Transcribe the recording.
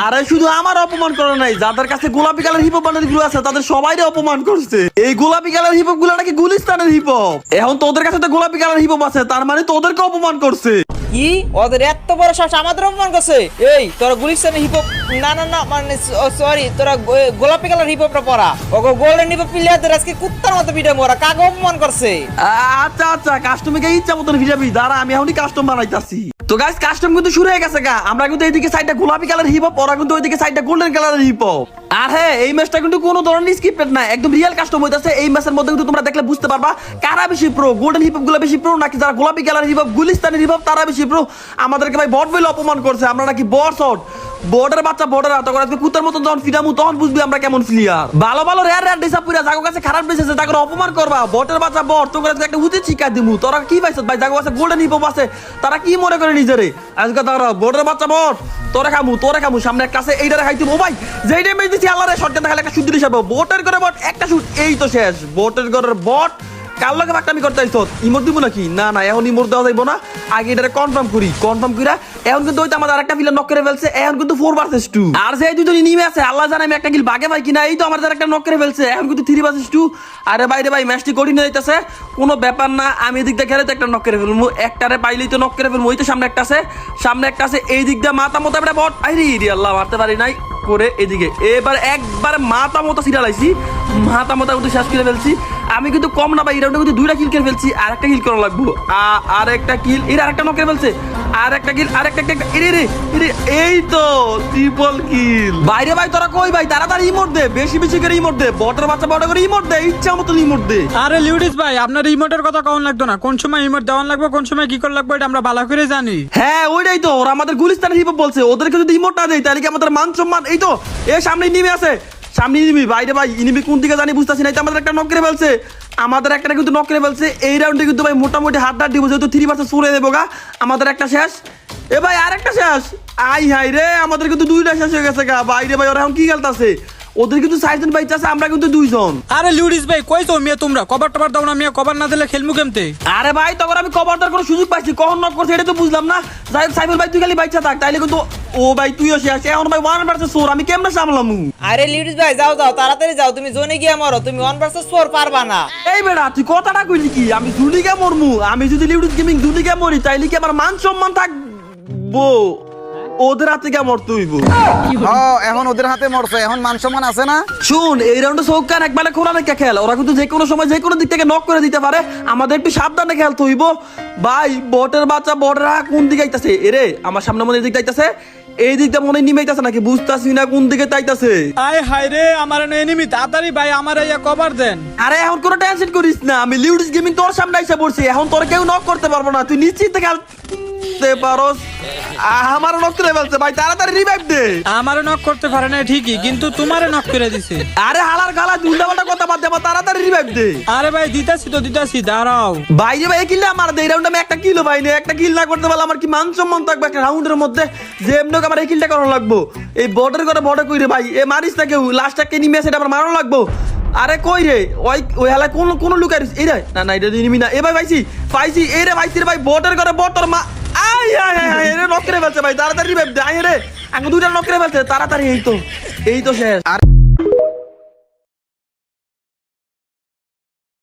আরে শুধু আমার অপমান করে নাই, যাদের কাছে গোলাপি কালার হিপ হপ বান্ডেল গুলো আছে তাদের সবাইরে অপমান করছে। এই গোলাপি কালার হিপ হপ গুলো নাকি গুলিস্তানের হিপ হপ। এখন তোদের কাছে তো গোলাপি কালার হিপ হপ আছে, তার মানে তোদেরকে অপমান করছে। কি ওদের এত বড় সাহস আমাদের অপমান করছে? এই তোরা গুলিস্তানের হিপ হপ না না না মানে সরি তোরা গোলাপি কালার হিপ হপটা পরা, ওগো গোল্ডেন হিপ হপ প্লেয়ারদের আজকে কুত্তার মতো পিঠে মোরা কাকে অপমান করছে? আচ্ছা আচ্ছা, কাস্টমারকে ইচ্ছা মতন ভিজাবি, দাঁড়া আমি এখনই কাস্টম বানাইতাছি। তো গাইস কাস্টম কিন্তু শুরু হয়ে গেছে গা। আমরা কিন্তু এইদিকে সাইডটা গোলাপি কালার হিপ হপ, ওরা কিন্তু ওইদিকে সাইডটা গোল্ডেন কালারের হিপ হপ। আর হ্যাঁ, এই ম্যাচটা কিন্তু কোনো ধরনের স্ক্রিপ্টেড না, একদম রিয়েল কাস্টম হইতাছে। এই ম্যাচের মধ্যে কিন্তু তোমরা দেখলে বুঝতে পারবা কারা বেশি প্রো, গোল্ডেন হিপ হপ গুলো বেশি প্রো নাকি যারা গোলাপি কালার হিপ হপ গুলিস্তানের হিপ হপ তারা বেশি প্রো। আমাদেরকে ভাই বট বলে অপমান করছে, আমরা নাকি বট শট বর্ডার বাচ্চা বর্ডার আত করে কুত্তার মতন যখন ফিরামু তখন বুঝবি আমরা কেমন প্লেয়ার। ভালো ভালো রেয়ার রেয়ার ডিসাপ পুরা জাগো কাছে খারাপ বেঁচেছে তাকে অপমান করবা। বটের বাচ্চা বট তোকে একটা উচিত শিক্ষা দিমু। তোরা কি পাইছত ভাই? জাগো কাছে গোল্ডেন হিপ হপ আছে, তারা কি মনে করে নিজেরে? আজকে তারা বটের বাচ্চা বট তোরে খামু সামনে একটা আছে এইটারে খাইতে ও ভাই যেই টাইমে দিছি আল্লাহরে শটগান দেখালে একটা শুট দিলি সব বটের করে বট একটা শুট এই তো শেষ। বটের করে বট কাল লগে বাকটামি করতে আইছ ইমোট দিব নাকি? না না এখন ইমোট দেওয়া যাইব না, আগে এটারে কনফার্ম কইরা এখন কিন্তু ওইটা আমাদের আরেকটা প্লেয়ার নক করে ফেলছে। এখন কিন্তু 4 ভার্সেস 2। আর যে দুজন নিমে আছে আল্লাহ জানে আমি একটা কিল বাগে ভাই কিনা। এই তো আমাদের আরেকটা নক করে ফেলছে, এখন কিন্তু 3 ভার্সেস 2। আরে বাইরে ভাই ম্যাচটি কঠিন হইতাছে, কোনো ব্যাপার না। আমি এদিক দিয়ে খেলে তো একটা নক করে ফেলবো, একটারে পাইলেই তো নক করে ফেলবো। ওই তো সামনে একটা আছে এই দিক দিয়ে মাথা মতো একটা বট। আরে আল্লাহ মারতে পারি নাই করে এদিকে এবার একবার মাথা মতো সিরা লাইছি, মাথা মতো কিন্তু শেষ করে ফেলছি। আমি কিন্তু কম না ভাই, এই রাউন্ডে কিন্তু 2টা কিল করে ফেলছি, আর একটা কিল করা লাগবো। আর একটা কিল এর আরেকটা নক করে ফেলছে, আর একটা কিল আরেকটা এই তো ট্রিপল কিল। বাইরে ভাই তোরা কই ভাই? তাড়াতাড়ি ইমোট দে, বেশি বেশি করে ইমোট দে, বটের বাচ্চা বড় করে ইমোট দে, ইচ্ছা মতো ইমোট দে। আরে লিউডিস ভাই আপনার ইমোটের কথা কখন লাগতো না? কোন সময় ইমোট দেওয়ান লাগবে, কোন সময় কি করে লাগবে এটা আমরা ভালো করে জানি। হ্যাঁ ওইটাই তো, ওরা আমাদের গুলিস্তানের হিপ হপ বলছে, ওদেরকে যদি ইমোট না দেয় তাহলে কি আমাদের মান সম্মান? এই তো সামনে নিমে আছে, সামনে নিবি বাইরে ভাই ইনিমি কোন দিকে জানি বুঝতেছি না। আমাদের একটা নক করে ফেলছে, আমাদের একটা কিন্তু নক করে ফেলছে। এই রাউন্ডে কিন্তু ভাই মোটামুটি হাত দিব, যেহেতু 3 ভার্সেস 4 দেবো গা। আমাদের একটা শেষ, এ ভাই আরেকটা শেষ। আই হাই রে আমাদের কিন্তু 2টা শেষ হয়ে গেছে গা। বাইরে ভাই ওরা এখন কি খেলতেছে? ওদের কিন্তু 4জন বাইচ আছে, আমরা কিন্তু 2 জন। আরে লিউডিস ভাই কইছো মিয়া তোমরা কভার টভার দাও না মিয়া, কভার না দিলে খেলমু কেমতে? আরে ভাই তখন আমি কভার দেওয়ার কোনো সুযোগ পাইছি, কখন নক করছে এটা তো বুঝলাম না। যাই সাইফুল ভাই তুই খালি বাইচা থাক, তাইলে কিন্তু ও ভাই তুইও শেষ। এখন ভাই 1 ভার্সেস 4 আমি কেমনে সামলামু? আরে লিউডিস ভাই যাও তাড়াতাড়ি যাও, তুমি জোনে গিয়ে মরো, তুমি 1 ভার্সেস 4 পারবা না। এই বেড়া তুই কথাটা কইলি কি? আমি জুলিকে মরমু? আমি যদি লিউডিস গেমিং জুলিকে মরি তাইলে কি আমার মান সম্মান থাকবো? ওদের হাতে কে মরতে হইব? এখন ওদের হাতে মরছে, এখন মান সম্মান আছে না? শুন এই রাউন্ডে চৌকান একবারে খোলা রেখে খেল, ওরা কিন্তু যে কোনো সময় যে কোনো দিক থেকে নক করে দিতে পারে, আমাদের একটু সাবধানে খেলতে হইব ভাই। বটের বাচ্চা বটরা কোন দিকে আইতাছে? এরে আমার সামনে মনে দিক আইতাছে, এই দিকটা মনে নিমে আইতাছে নাকি বুঝতাছি না কোন দিকে তাইতাছে। আয় হাই রে আমার এনিমি, তাড়াতাড়ি ভাই আমার এই কভার দেন। আরে এখন কোনো টেনশন করিস না, আমি লিউডিস গেমিং তোর সামনে আইসা পড়ছি, এখন তোর কেউ নক করতে পারবো না, তুই নিশ্চিত খেলতে পারোস। আমার নক করে ফেলছে ভাই, তাড়াতাড়ি রিভাইভ দে। আমারে নক করতে পারে না ঠিকই, কিন্তু তোমারে নক করে দিছে। আরে হালার গালা দুলদাবাটা কথা বাদ দে, আমার তাড়াতাড়ি রিভাইভ দে। আরে ভাই দিতাছি দাঁড়াও। ভাই রে ভাই কিল আমার দে, এই রাউন্ডে আমি একটা কিল ভাই না, একটা কিল না করতে পারলে আমার কি মান সম্মান থাকবে একটা রাউন্ডের মধ্যে? যে এমনি আমার এই কিলটা করা লাগবো। এই বটের করে বটে কই রে ভাই, এ মারিস না কেউ, লাস্টটা কে নিমে সেটা আমার মারানো লাগবো। আরে কই রে ওই হেলায় কোন লুকাই এই রে? না এটা নিবি না। এ ভাই পাইছি এই রে ভাইছি রে ভাই, বটের করে বট তোর মা। আই রে নক করে ফেলছে ভাই, তাড়াতাড়ি রিভাইভ দে। আই রে আঙ্গু 2টা নক করে ফেলছে, তাড়াতাড়ি এই তো শেষ।